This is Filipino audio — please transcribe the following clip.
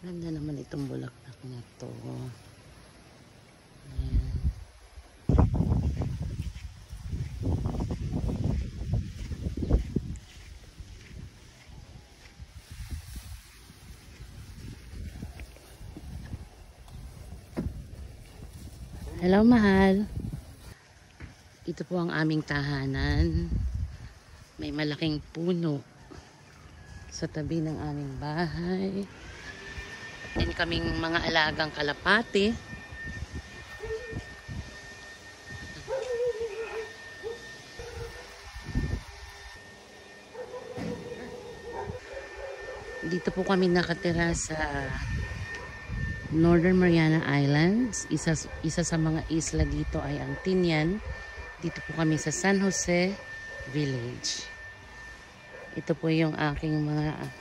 Ganda naman itong bulaklak na to. Ayan. Hello, mahal. Ito po ang aming tahanan. May malaking puno sa tabi ng aming bahay. Din kaming mga alagang kalapati. Dito po kami nakatira sa Northern Mariana Islands. Isa sa mga isla dito ay ang Tinian. Dito po kami sa San Jose Village. Ito po yung aking mga